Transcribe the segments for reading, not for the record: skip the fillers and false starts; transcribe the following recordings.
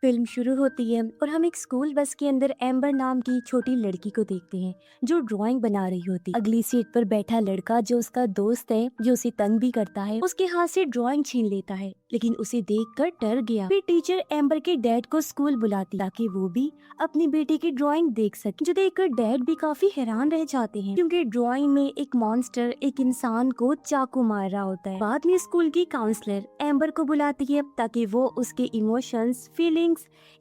Film शुरू होती है और हम एक स्कूल बस के अंदर एम्बर नाम की छोटी लड़की को देखते हैं जो ड्राइंग बना रही होती। अगली सीट पर बैठा लड़का जो उसका दोस्त है, जो उसे तंग भी करता है, उसके हाथ से ड्राइंग छीन लेता है, लेकिन उसे देखकर डर गया। फिर टीचर एम्बर के डैड को स्कूल बुलाती ताकि वो भी अपनी बेटी की ड्राइंग देख सके, जो देखकर डैड भी काफी हैरान रह जाते हैं क्योंकि ड्राइंग में एक मॉन्स्टर एक इंसान को चाकू मार रहा होता है। बाद में स्कूल की काउंसलर एम्बर को बुलाती है ताकि वो उसके इमोशंस, फीलिंग्स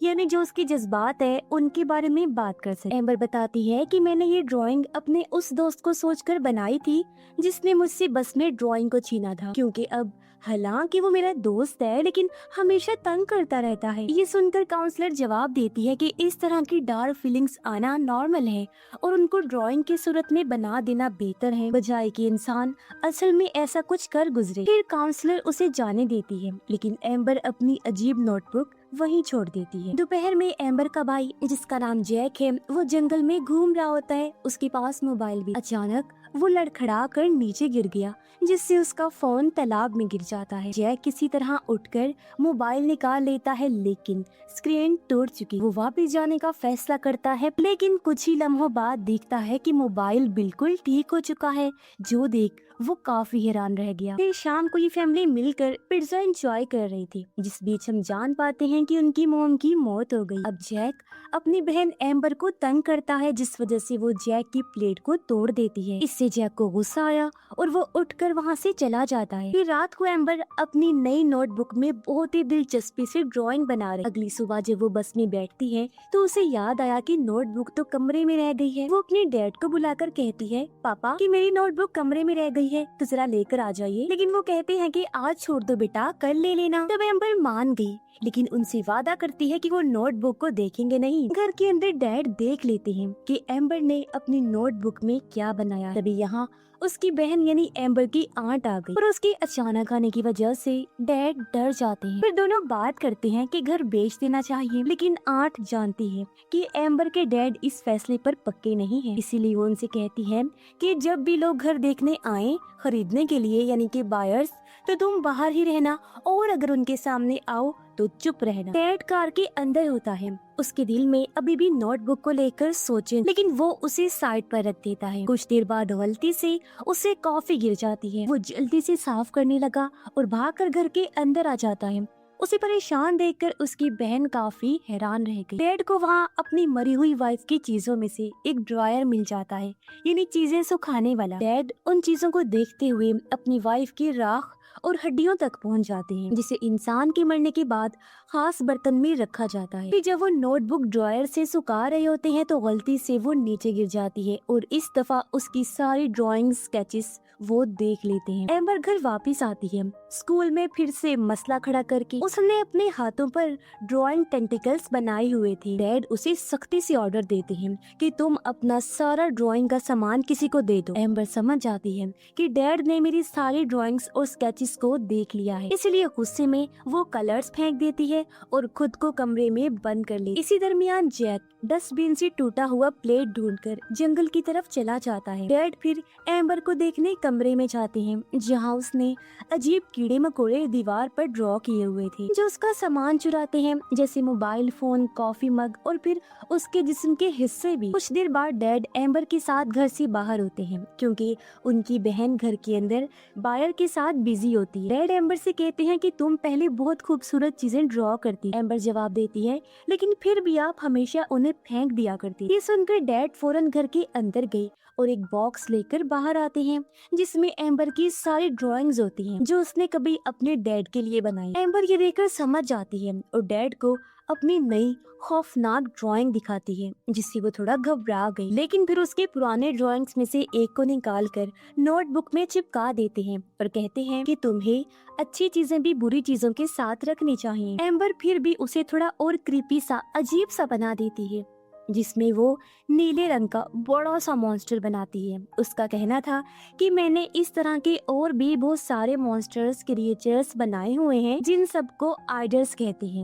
यानी जो उसके जज्बात है उनके बारे में बात कर सके। एम्बर बताती है कि मैंने ये ड्राइंग अपने उस दोस्त को सोचकर बनाई थी जिसने मुझसे बस में ड्राइंग को छीना था, क्योंकि अब हालांकि वो मेरा दोस्त है लेकिन हमेशा तंग करता रहता है। ये सुनकर काउंसलर जवाब देती है कि इस तरह की डार्क फीलिंग्स आना नॉर्मल है और उनको ड्राइंग की सूरत में बना देना बेहतर है, बजाय कि इंसान असल में ऐसा कुछ कर गुजरे। फिर काउंसलर उसे जाने देती है, लेकिन एम्बर अपनी अजीब नोटबुक वहीं छोड़ देती है। दोपहर में एम्बर का भाई जिसका नाम जैक है वो जंगल में घूम रहा होता है, उसके पास मोबाइल भी। अचानक वो लड़खड़ा कर नीचे गिर गया जिससे उसका फोन तालाब में गिर जाता है। जैक किसी तरह उठकर मोबाइल निकाल लेता है लेकिन स्क्रीन टूट चुकी। वो वापस जाने का फैसला करता है लेकिन कुछ ही लम्हों बाद देखता है कि मोबाइल बिल्कुल ठीक हो चुका है, जो देख वो काफी हैरान रह गया। फिर शाम को ये फैमिली मिलकर पिज्जा एंजॉय कर रही थी, जिस बीच हम जान पाते हैं कि उनकी मॉम की मौत हो गई। अब जैक अपनी बहन एम्बर को तंग करता है जिस वजह से वो जैक की प्लेट को तोड़ देती है। इससे जैक को गुस्सा आया और वो उठकर वहाँ से चला जाता है। फिर रात को एम्बर अपनी नई नोटबुक में बहुत ही दिलचस्पी से ड्राइंग बना रही। अगली सुबह जब वो बस में बैठती है तो उसे याद आया कि नोटबुक तो कमरे में रह गई है। वो अपने डैड को बुलाकर कहती है, पापा कि मेरी नोटबुक कमरे में रह गई है तो जरा लेकर आ जाइए। लेकिन वो कहते हैं कि आज छोड़ दो बेटा, कल ले लेना। तब एम्बर मान गई लेकिन उनसे वादा करती है कि वो नोटबुक को देखेंगे नहीं। घर के अंदर डैड देख लेते हैं कि एम्बर ने अपनी नोटबुक में क्या बनाया। तभी यहाँ उसकी बहन यानी एम्बर की आंट आ गई और उसके अचानक आने की वजह से डैड डर जाते हैं। फिर दोनों बात करते हैं कि घर बेच देना चाहिए, लेकिन आंट जानती है कि एम्बर के डैड इस फैसले पर पक्के नहीं है, इसीलिए वो उनसे कहती है कि जब भी लोग घर देखने आए खरीदने के लिए यानी कि बायर्स, तो तुम बाहर ही रहना और अगर उनके सामने आओ तो चुप रहना। डैड कार के अंदर होता है, उसके दिल में अभी भी नोटबुक को लेकर सोचे, लेकिन वो उसे साइड पर रख देता है। कुछ देर बाद गलती से उसे कॉफी गिर जाती है। वो जल्दी से साफ करने लगा और भागकर घर के अंदर आ जाता है। उसे परेशान देखकर उसकी बहन काफी हैरान रह गई। डैड को वहाँ अपनी मरी हुई वाइफ की चीजों में से एक ड्रायर मिल जाता है, यानी चीजें सुखाने वाला। डैड उन चीजों को देखते हुए अपनी वाइफ की राख और हड्डियों तक पहुंच जाते हैं, जिसे इंसान के मरने के बाद खास बर्तन में रखा जाता है। फिर जब वो नोटबुक ड्रायर से सुखा रहे होते हैं तो गलती से वो नीचे गिर जाती है और इस दफा उसकी सारी ड्राइंग स्केचेस वो देख लेते हैं। एम्बर घर वापस आती है। स्कूल में फिर से मसला खड़ा करके उसने अपने हाथों पर ड्राइंग टेंटिकल्स बनाए हुए थे। डैड उसे सख्ती से ऑर्डर देते हैं कि तुम अपना सारा ड्राइंग का सामान किसी को दे दो। एम्बर समझ जाती है कि डैड ने मेरी सारी ड्राइंग्स और स्केचेस को देख लिया है, इसलिए गुस्से में वो कलर्स फेंक देती है और खुद को कमरे में बंद कर ले। इसी दरमियान जैक डस्टबिन से टूटा हुआ प्लेट ढूंढकर जंगल की तरफ चला जाता है। डैड फिर एम्बर को देखने कमरे में जाते हैं जहाँ उसने अजीब कीड़े मकोड़े दीवार पर ड्रॉ किए हुए थे जो उसका सामान चुराते हैं, जैसे मोबाइल फोन, कॉफी मग और फिर उसके जिस्म के हिस्से भी। कुछ देर बाद डैड एम्बर के साथ घर से बाहर होते हैं क्योंकि उनकी बहन घर के अंदर बायर के साथ बिजी होती है। डैड एम्बर से कहते हैं कि तुम पहले बहुत खूबसूरत चीजें ड्रॉ करती। एम्बर जवाब देती है, लेकिन फिर भी आप हमेशा उन्हें फेंक दिया करती। ये सुनकर डैड फौरन घर के अंदर गए और एक बॉक्स लेकर बाहर आते हैं जिसमें एम्बर की सारी ड्राइंग्स होती हैं जो उसने कभी अपने डैड के लिए बनाई। एम्बर ये देखकर समझ जाती है और डैड को अपनी नई खौफनाक ड्राइंग दिखाती है जिससे वो थोड़ा घबरा गई, लेकिन फिर उसके पुराने ड्राइंग्स में से एक को निकालकर नोटबुक में चिपका देते हैं और कहते हैं कि तुम्हें अच्छी चीजें भी बुरी चीजों के साथ रखनी चाहिए। एम्बर फिर भी उसे थोड़ा और क्रीपी सा अजीब सा बना देती है जिसमें वो नीले रंग का बड़ा सा मॉन्स्टर बनाती है। उसका कहना था कि मैंने इस तरह के और भी बहुत सारे मॉन्स्टर्स, क्रिएचर्स बनाए हुए हैं जिन सबको आइडल्स कहते हैं।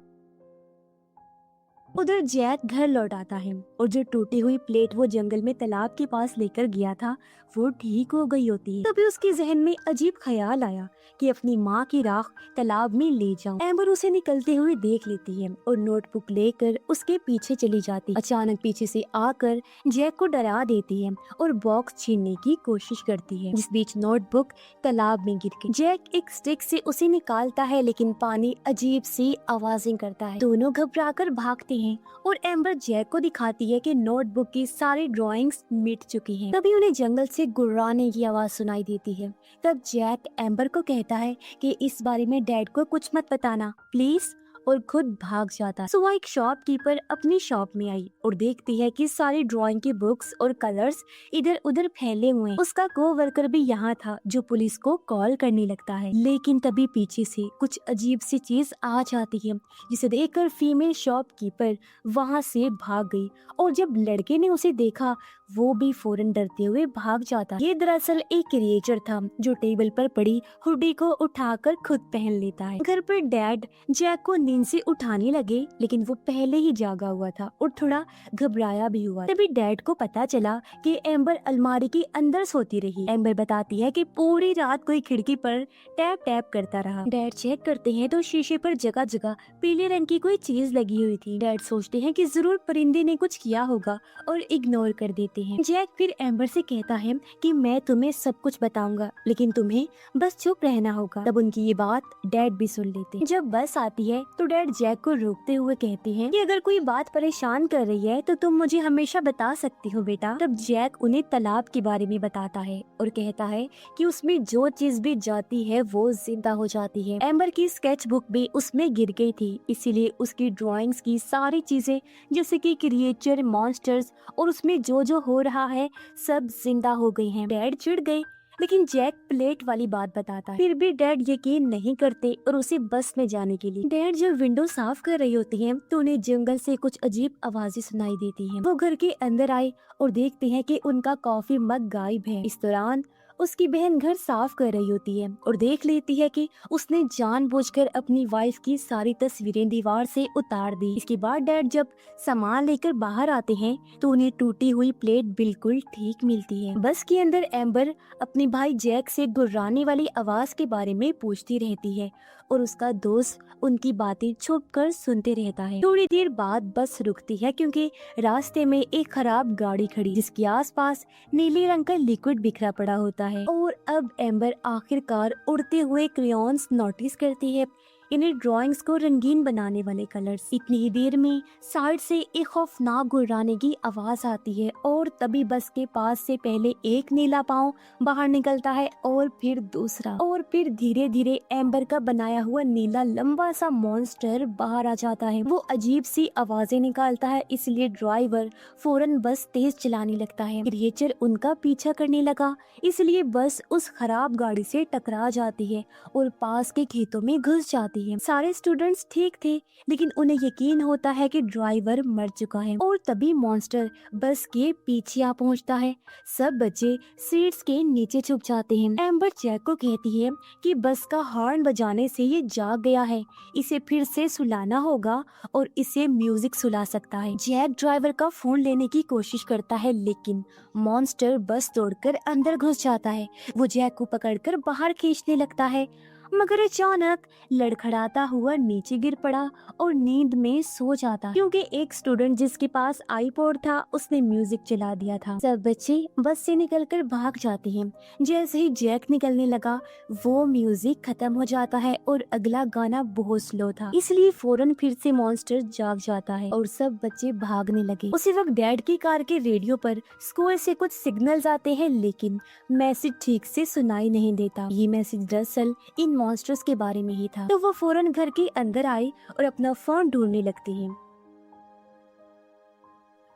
उधर जैक घर लौट आता है और जो टूटी हुई प्लेट वो जंगल में तालाब के पास लेकर गया था वो ठीक हो गई होती है। तभी उसके जहन में अजीब ख्याल आया कि अपनी माँ की राख तालाब में ले जाऊं। एम्बर उसे निकलते हुए देख लेती है और नोटबुक लेकर उसके पीछे चली जाती। अचानक पीछे से आकर जैक को डरा देती है और बॉक्स छीनने की कोशिश करती है, जिस बीच नोटबुक तालाब में गिर गई। जैक एक स्टिक से उसे निकालता है लेकिन पानी अजीब सी आवाजें करता है। दोनों घबराकर भागते हैं और एम्बर जैक को दिखाती है कि नोटबुक की सारी ड्राइंग्स मिट चुकी हैं। तभी उन्हें जंगल से गुर्राने की आवाज सुनाई देती है। तब जैक एम्बर को कहता है कि इस बारे में डैड को कुछ मत बताना प्लीज, और खुद भाग जाता है। सुबह एक शॉपकीपर अपनी शॉप में आई और देखती है कि सारी ड्राइंग की बुक्स और कलर्स इधर उधर फैले हुए हैं। उसका कोवर्कर भी यहाँ था जो पुलिस को कॉल करने लगता है, लेकिन तभी पीछे से कुछ अजीब सी चीज आ जाती है जिसे देखकर फीमेल शॉपकीपर वहाँ से भाग गई और जब लड़के ने उसे देखा वो भी फौरन डरते हुए भाग जाता। ये दरअसल एक क्रिएचर था जो टेबल पर पड़ी हुडी को उठाकर खुद पहन लेता है। घर पर डैड जैक को नींद से उठाने लगे लेकिन वो पहले ही जागा हुआ था और थोड़ा घबराया भी हुआ। तभी डैड को पता चला कि एम्बर अलमारी के अंदर सोती रही। एम्बर बताती है कि पूरी रात कोई खिड़की पर टैप टैप करता रहा। डैड चेक करते हैं तो शीशे पर जगह जगह पीले रंग की कोई चीज लगी हुई थी। डैड सोचते हैं कि जरूर परिंदे ने कुछ किया होगा और इग्नोर कर देते हैं। जैक फिर एम्बर से कहता है कि मैं तुम्हें सब कुछ बताऊंगा लेकिन तुम्हें बस चुप रहना होगा। तब उनकी ये बात डैड भी सुन लेते हैं। जब बस आती है तो डैड जैक को रोकते हुए कहते हैं कि अगर कोई बात परेशान कर रही है तो तुम मुझे हमेशा बता सकती हो बेटा। तब जैक उन्हें तालाब के बारे में बताता है और कहता है कि उसमें जो चीज भी जाती है वो जिंदा हो जाती है। एम्बर की स्केच बुक भी उसमें गिर गई थी, इसीलिए उसकी ड्राइंग्स की सारी चीजें जैसे कि क्रिएचर, मॉन्स्टर्स और उसमें जो जो हो रहा है सब जिंदा हो गई हैं। डैड चिढ़ गए लेकिन जैक प्लेट वाली बात बताता है। फिर भी डैड यकीन नहीं करते और उसे बस में जाने के लिए। डैड जब विंडो साफ कर रही होती हैं तो उन्हें जंगल से कुछ अजीब आवाजें सुनाई देती हैं। वो घर के अंदर आए और देखते हैं कि उनका कॉफी मग गायब है। इस दौरान उसकी बहन घर साफ कर रही होती है और देख लेती है कि उसने जानबूझकर अपनी वाइफ की सारी तस्वीरें दीवार से उतार दी। इसके बाद डैड जब सामान लेकर बाहर आते हैं तो उन्हें टूटी हुई प्लेट बिल्कुल ठीक मिलती है। बस के अंदर एम्बर अपने भाई जैक से गुर्राने वाली आवाज के बारे में पूछती रहती है और उसका दोस्त उनकी बातें छुप कर सुनते रहता है। थोड़ी देर बाद बस रुकती है क्योंकि रास्ते में एक खराब गाड़ी खड़ी जिसके आसपास नीले रंग का लिक्विड बिखरा पड़ा होता है। और अब एम्बर आखिरकार उड़ते हुए क्रेयॉन्स नोटिस करती है, इन्हें ड्राइंग्स को रंगीन बनाने वाले कलर्स। इतनी ही देर में साइड से एक खौफनाक गुर्राने की आवाज आती है और तभी बस के पास से पहले एक नीला पाँव बाहर निकलता है और फिर दूसरा, और फिर धीरे धीरे एम्बर का बनाया हुआ नीला लंबा सा मॉन्स्टर बाहर आ जाता है। वो अजीब सी आवाजें निकालता है, इसलिए ड्राइवर फौरन बस तेज चलाने लगता है। क्रिएचर उनका पीछा करने लगा, इसलिए बस उस खराब गाड़ी से टकरा जाती है और पास के खेतों में घुस जाती है। सारे स्टूडेंट्स ठीक थे लेकिन उन्हें यकीन होता है कि ड्राइवर मर चुका है। और तभी मॉन्स्टर बस के पीछे आ पहुंचता है। सब बच्चे सीट्स के नीचे छुप जाते हैं। एम्बर जैक को कहती है कि बस का हॉर्न बजाने से ये जाग गया है, इसे फिर से सुलाना होगा और इसे म्यूजिक सुला सकता है। जैक ड्राइवर का फोन लेने की कोशिश करता है लेकिन मॉन्स्टर बस तोड़कर अंदर घुस जाता है। वो जैक को पकड़कर बाहर खींचने लगता है मगर अचानक लड़खड़ाता हुआ नीचे गिर पड़ा और नींद में सो जाता क्योंकि एक स्टूडेंट जिसके पास आईपॉड था उसने म्यूजिक चला दिया था। सब बच्चे बस से निकलकर भाग जाते हैं। जैसे ही जैक निकलने लगा वो म्यूजिक खत्म हो जाता है और अगला गाना बहुत स्लो था, इसलिए फौरन फिर से मॉन्स्टर जाग जाता है और सब बच्चे भागने लगे। उसी वक्त डैड की कार के रेडियो पर स्कूल से कुछ सिग्नल्स आते हैं लेकिन मैसेज ठीक से सुनाई नहीं देता। ये मैसेज दरअसल इन मॉन्स्टर्स के बारे में ही था। तो वो फौरन घर के अंदर आए और अपना फोन ढूंढने लगती हैं।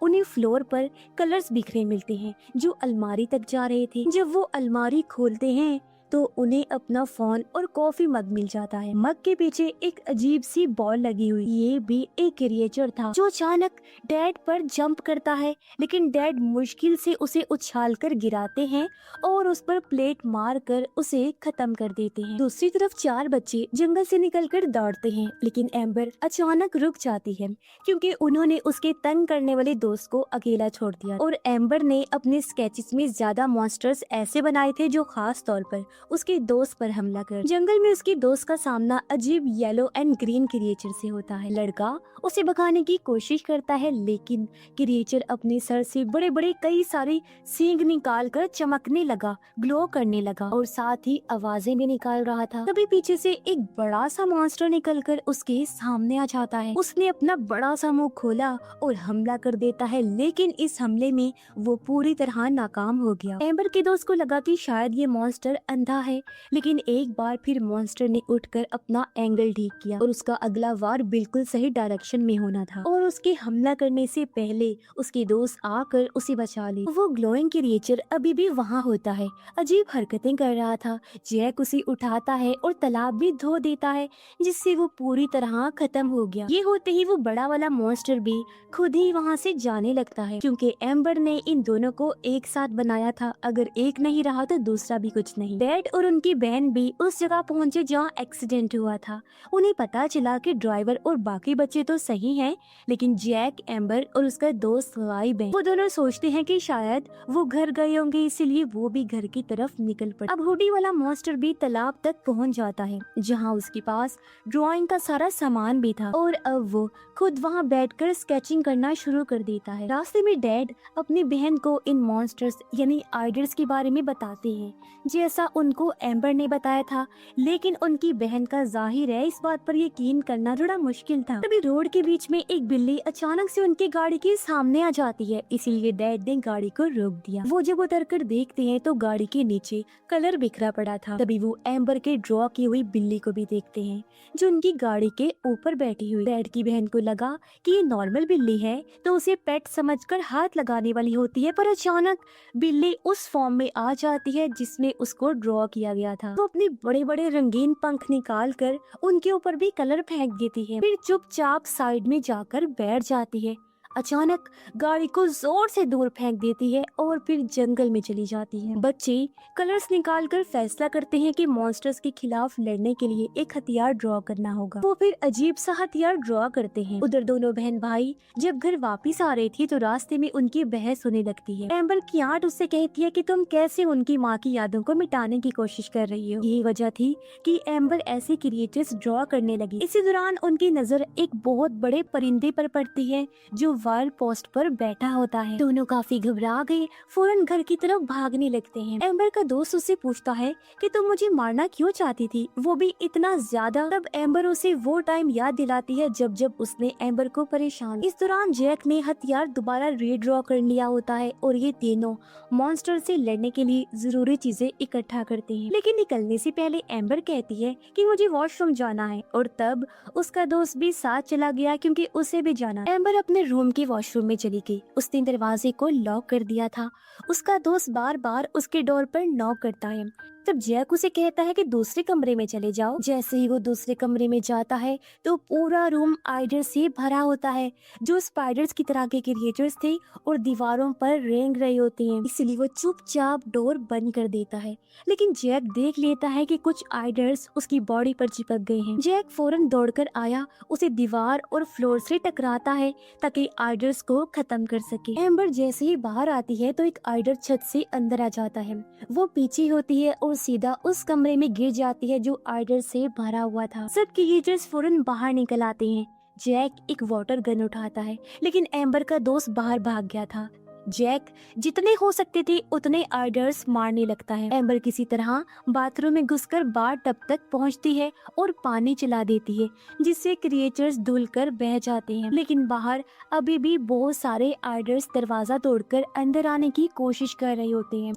उन्हें फ्लोर पर कलर्स बिखरे मिलते हैं जो अलमारी तक जा रहे थे। जब वो अलमारी खोलते हैं तो उन्हें अपना फोन और कॉफी मग मिल जाता है। मग के पीछे एक अजीब सी बॉल लगी हुई, ये भी एक क्रिएचर था जो अचानक डैड पर जंप करता है, लेकिन डैड मुश्किल से उसे उछाल कर गिराते हैं और उस पर प्लेट मार कर उसे खत्म कर देते हैं। दूसरी तरफ 4 बच्चे जंगल से निकलकर दौड़ते हैं, लेकिन एम्बर अचानक रुक जाती है क्योंकि उन्होंने उसके तंग करने वाले दोस्त को अकेला छोड़ दिया और एम्बर ने अपने स्केचेस में ज्यादा मॉन्स्टर्स ऐसे बनाए थे जो खास तौर पर उसके दोस्त पर हमला कर। जंगल में उसके दोस्त का सामना अजीब येलो एंड ग्रीन क्रिएचर से होता है। लड़का उसे भगाने की कोशिश करता है, लेकिन क्रिएचर अपने सर से बड़े बड़े कई सारे सींग निकाल कर चमकने लगा, ग्लो करने लगा और साथ ही आवाजें भी निकाल रहा था। तभी पीछे से एक बड़ा सा मॉन्स्टर निकलकर उसके सामने आ जाता है। उसने अपना बड़ा सा मुंह खोला और हमला कर देता है, लेकिन इस हमले में वो पूरी तरह नाकाम हो गया। एम्बर के दोस्त को लगा कि शायद ये मॉन्स्टर अंधा है, लेकिन एक बार फिर मॉन्स्टर ने उठकर अपना एंगल ठीक किया और उसका अगला वार बिल्कुल सही डायरेक्शन में होना था और उसके हमला करने से पहले उसके दोस्त आकर उसे बचा ली। वो ग्लोइंग क्रिएचर अभी भी वहाँ होता है, अजीब हरकतें कर रहा था। जैक उसे उठाता है और तालाब भी धो देता है, जिससे वो पूरी तरह खत्म हो गया। ये होते ही वो बड़ा वाला मॉन्स्टर भी खुद ही वहाँ से जाने लगता है, क्योंकि एम्बर ने इन दोनों को एक साथ बनाया था। अगर एक नहीं रहा तो दूसरा भी कुछ नहीं। डैड और उनकी बहन भी उस जगह पहुँचे जहाँ एक्सीडेंट हुआ था। उन्हें पता चला कि ड्राइवर और बाकी बच्चे तो सही हैं, लेकिन जैक, एम्बर और उसका दोस्त गायब है। वो दोनों सोचते हैं कि शायद वो घर गए होंगे, इसीलिए वो भी घर की तरफ निकल पड़े। अब हुडी वाला मॉन्स्टर भी तालाब तक पहुंच जाता है, जहां उसके पास ड्राइंग का सारा सामान भी था और अब वो खुद वहां बैठकर स्केचिंग करना शुरू कर देता है। रास्ते में डैड अपनी बहन को इन मॉन्स्टर्स यानी आइडल्स के बारे में बताते हैं, जैसा उनको एम्बर ने बताया था, लेकिन उनकी बहन का जाहिर है इस बात पर यकीन करना थोड़ा मुश्किल था। तभी रोड के बीच में एक बिल्ली अचानक से उनकी गाड़ी के सामने आ जाती है, इसीलिए डैड ने गाड़ी को रोक दिया। वो जब उतर कर देखते हैं तो गाड़ी के नीचे कलर बिखरा पड़ा था। तभी वो एम्बर के ड्रॉ की हुई बिल्ली को भी देखते हैं, जो उनकी गाड़ी के ऊपर बैठी हुई। डैड की बहन को लगा कि ये नॉर्मल बिल्ली है, तो उसे पेट समझकर हाथ लगाने वाली होती है, पर अचानक बिल्ली उस फॉर्म में आ जाती है जिसमें उसको ड्रॉ किया गया था। वो अपने बड़े बड़े रंगीन पंख निकाल कर उनके ऊपर भी कलर फेंक देती है, फिर चुपचाप साइड में जाकर बैठ जाती है। अचानक गाड़ी को जोर से दूर फेंक देती है और फिर जंगल में चली जाती है। बच्चे कलर्स निकालकर फैसला करते हैं कि मॉन्स्टर्स के खिलाफ लड़ने के लिए एक हथियार ड्रॉ करना होगा। वो फिर अजीब सा हथियार ड्रॉ करते हैं। उधर दोनों बहन भाई जब घर वापस आ रही थी तो रास्ते में उनकी बहस होने लगती है। एम्बर की आंट उससे कहती है कि तुम कैसे उनकी माँ की यादों को मिटाने की कोशिश कर रही हो। यही वजह थी कि एम्बर ऐसे क्रिएचर्स ड्रॉ करने लगी। इसी दौरान उनकी नजर एक बहुत बड़े परिंदे पर पड़ती है जो वाल पोस्ट पर बैठा होता है। दोनों काफी घबरा गए, फौरन घर की तरफ भागने लगते हैं। एम्बर का दोस्त उससे पूछता है कि तुम मुझे मारना क्यों चाहती थी, वो भी इतना ज्यादा। तब एम्बर उसे वो टाइम याद दिलाती है जब जब उसने एम्बर को परेशान। इस दौरान जैक ने हथियार दोबारा रीड्रॉ कर लिया होता है और ये तीनों मॉन्स्टर से लड़ने के लिए जरूरी चीजें इकट्ठा करते हैं। लेकिन निकलने से पहले एम्बर कहती है कि मुझे वॉशरूम जाना है और तब उसका दोस्त भी साथ चला गया क्योंकि उसे भी जाना। एम्बर अपने रूम के वॉशरूम में चली गई। उसने दरवाजे को लॉक कर दिया था। उसका दोस्त बार बार उसके डोर पर नॉक करता है। तब जैक उसे कहता है कि दूसरे कमरे में चले जाओ। जैसे ही वो दूसरे कमरे में जाता है तो पूरा रूम आइडल से भरा होता है, जो स्पाइडर्स की तरह के क्रिएचर्स थे और दीवारों पर रेंग रहे होते हैं। इसलिए वो चुपचाप डोर बंद कर देता है, लेकिन जैक देख लेता है कि कुछ आइडल्स उसकी बॉडी पर चिपक गए हैं। जैक फौरन दौड़कर आया, उसे दीवार और फ्लोर से टकराता है ताकि आइडल्स को खत्म कर सके। एम्बर जैसे ही बाहर आती है तो एक आइडल छत से अंदर आ जाता है। वो पीछे होती है और सीधा उस कमरे में गिर जाती है जो आइडल से भरा हुआ था। सब क्रिएचर्स फौरन बाहर निकल आते हैं। जैक एक वाटर गन उठाता है, लेकिन एम्बर का दोस्त बाहर भाग गया था। जैक जितने हो सकते थे उतने आइडल्स मारने लगता है। एम्बर किसी तरह बाथरूम में घुसकर बार टब तक पहुंचती है और पानी चला देती है, जिससे क्रिएचर्स धुलकर बह जाते हैं। लेकिन बाहर अभी भी बहुत सारे आइडल्स दरवाजा तोड़कर अंदर आने की कोशिश कर रहे होते हैं।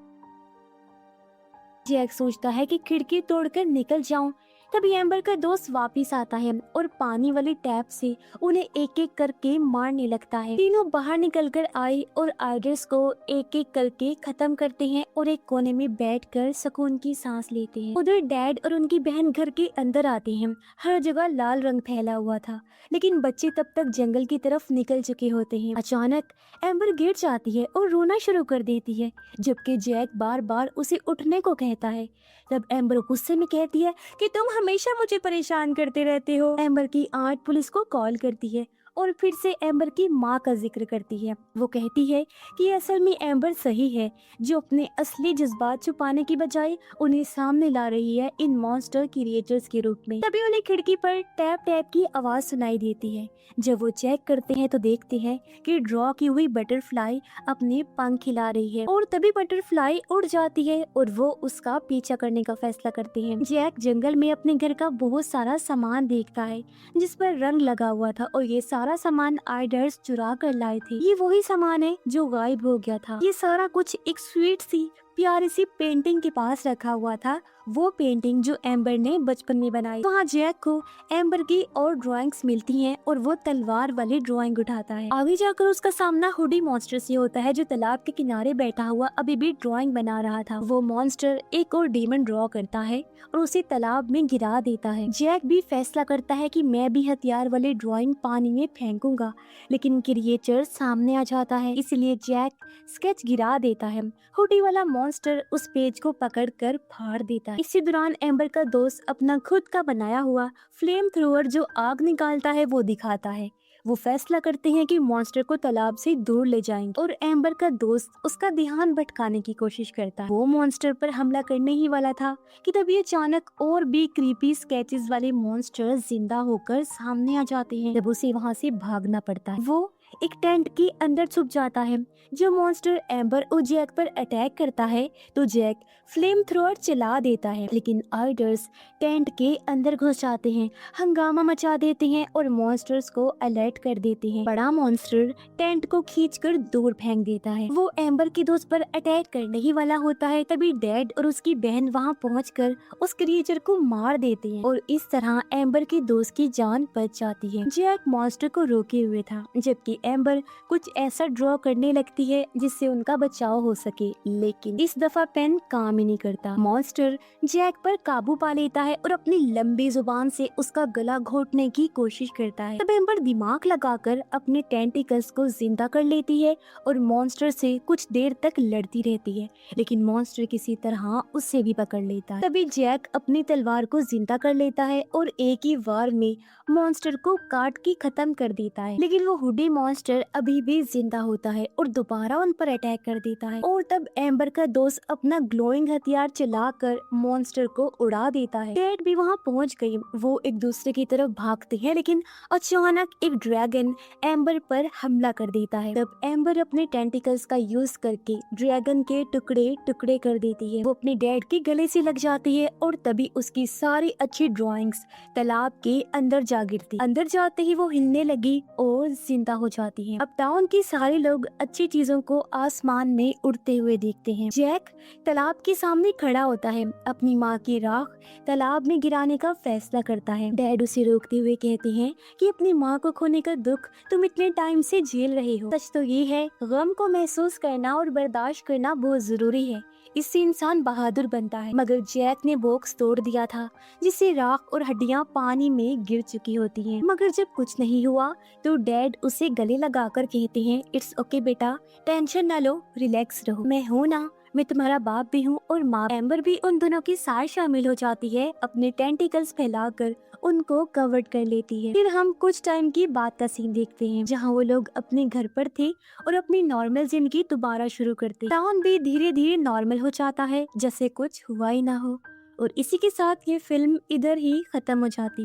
जैक सोचता है कि खिड़की तोड़कर निकल जाऊं, तभी एम्बर का दोस्त वापिस आता है और पानी वाली टैप से उन्हें एक एक करके मारने लगता है। तीनों बाहर निकल कर आए और आइडर्स को एक एक करके खत्म करते हैं और एक कोने में बैठकर सुकून की सांस लेते हैं। उधर डैड और उनकी बहन घर के अंदर आते हैं। हर जगह लाल रंग फैला हुआ था, लेकिन बच्चे तब तक जंगल की तरफ निकल चुके होते हैं। अचानक एम्बर गिर जाती है और रोना शुरू कर देती है, जबकि जैक बार बार उसे उठने को कहता है। तब एम्बर गुस्से में कहती है कि तुम हमेशा मुझे परेशान करते रहते हो। एम्बर की आंट पुलिस को कॉल करती है और फिर से एम्बर की माँ का जिक्र करती है। वो कहती है कि असल में एम्बर सही है, जो अपने असली जज्बात छुपाने की बजाय उन्हें सामने ला रही है इन मॉन्स्टर क्रिएचर्स के रूप में। तभी उन्हें खिड़की पर टैप टैप की आवाज सुनाई देती है। जब वो चेक करते हैं तो देखते हैं कि ड्रॉ की हुई बटरफ्लाई अपने पंख हिला रही है और तभी बटरफ्लाई उड़ जाती है और वो उसका पीछा करने का फैसला करते हैं। जैक जंगल में अपने घर का बहुत सारा सामान देखता है जिस पर रंग लगा हुआ था और ये सारा सामान आइडर्स चुरा कर लाए थे। ये वही सामान है जो गायब हो गया था। ये सारा कुछ एक स्वीट सी प्यारी सी पेंटिंग के पास रखा हुआ था, वो पेंटिंग जो एम्बर ने बचपन में बनाई। वहाँ जैक को एम्बर की और ड्राइंग्स मिलती हैं और वो तलवार वाली ड्राइंग उठाता है। आगे जाकर उसका सामना हुडी मॉन्स्टर से होता है, जो तालाब के किनारे बैठा हुआ अभी भी ड्राइंग बना रहा था। वो मॉन्स्टर एक और डेमन ड्रॉ करता है और उसे तालाब में गिरा देता है। जैक भी फैसला करता है कि मैं भी हथियार वाली ड्राइंग पानी में फेंकूंगा, लेकिन क्रिएचर सामने आ जाता है, इसलिए जैक स्केच गिरा देता है। हुडी वाला मॉन्स्टर उस पेज को पकड़कर फाड़ देता है। इसी दौरान एम्बर का दोस्त अपना खुद का बनाया हुआ फ्लेम थ्रोअर जो आग निकालता है वो दिखाता है। वो फैसला करते हैं कि मॉन्स्टर को तालाब से दूर ले जाएंगे और एम्बर का दोस्त उसका ध्यान भटकाने की कोशिश करता है। वो मॉन्स्टर पर हमला करने ही वाला था कि तभी अचानक और भी क्रीपी स्केचेस वाले मॉन्स्टर जिंदा होकर सामने आ जाते हैं। जब उसे वहाँ से भागना पड़ता है, वो एक टेंट के अंदर छुप जाता है। जो मॉन्स्टर एम्बर और जैक पर अटैक करता है तो जैक फ्लेम थ्रोअर चला देता है, लेकिन आइडर्स टेंट के अंदर घुस जाते हैं, हंगामा मचा देते हैं और मॉन्स्टर्स को अलर्ट कर देते हैं। बड़ा मॉन्स्टर टेंट को खींचकर दूर फेंक देता है। वो एम्बर के दोस्त पर अटैक करने ही वाला होता है, तभी डैड और उसकी बहन वहाँ पहुंचकर उस क्रिएचर को मार देते हैं और इस तरह एम्बर के दोस्त की जान बच जाती है। जैक मॉन्स्टर को रोके हुए था, जबकि एम्बर कुछ ऐसा ड्रॉ करने लगती है जिससे उनका बचाव हो सके, लेकिन इस दफा पेन काम ही नहीं करता। मॉन्स्टर जैक पर काबू पा लेता है और अपनी लंबी जुबान से उसका गला घोटने की कोशिश करता है। तब एम्बर दिमाग लगाकर अपने टेंटिकल्स को जिंदा कर लेती है और मॉन्स्टर से कुछ देर तक लड़ती रहती है, लेकिन मॉन्स्टर किसी तरह उससे भी पकड़ लेता है। तभी जैक अपनी तलवार को जिंदा कर लेता है और एक ही वार में मॉन्स्टर को काट के खत्म कर देता है, लेकिन वो हुडी मॉन्स्टर अभी भी जिंदा होता है और दोबारा उन पर अटैक कर देता है। और तब एम्बर का दोस्त अपना ग्लोइंग हथियार चलाकर मॉन्स्टर को उड़ा देता है। डैड भी वहाँ पहुँच गई। वो एक दूसरे की तरफ भागते हैं, लेकिन अचानक एक ड्रैगन एम्बर पर हमला कर देता है। तब एम्बर अपने टेंटिकल्स का यूज करके ड्रैगन के टुकड़े टुकड़े कर देती है। वो अपने डैड के गले से लग जाती है और तभी उसकी सारी अच्छी ड्राइंग्स तालाब के अंदर जा गिरती। अंदर जाते ही वो हिलने लगी और जिंदा हो जाती है। अब टाउन के सारे लोग अच्छी चीजों को आसमान में उड़ते हुए देखते हैं। जैक तालाब के सामने खड़ा होता है, अपनी माँ की राख तालाब में गिराने का फैसला करता है। डैड उसे रोकते हुए कहते हैं कि अपनी माँ को खोने का दुख तुम इतने टाइम से झेल रहे हो। सच तो ये है, गम को महसूस करना और बर्दाश्त करना बहुत जरूरी है, इससे इंसान बहादुर बनता है। मगर जैक ने बॉक्स तोड़ दिया था, जिससे राख और हड्डियां पानी में गिर चुकी होती हैं। मगर जब कुछ नहीं हुआ तो डैड उसे गले लगाकर कहते हैं, इट्स ओके बेटा, टेंशन ना लो, रिलैक्स रहो, मैं हूँ ना, मैं तुम्हारा बाप भी हूँ और माँ। एम्बर भी उन दोनों के साथ शामिल हो जाती है, अपने टेंटिकल्स फैलाकर उनको कवर कर लेती है। फिर हम कुछ टाइम की बात का सीन देखते हैं, जहाँ वो लोग अपने घर पर थे और अपनी नॉर्मल जिंदगी दोबारा शुरू करते। टाउन भी धीरे धीरे नॉर्मल हो जाता है, जैसे कुछ हुआ ही ना हो। और इसी के साथ ये फिल्म इधर ही खत्म हो जाती है।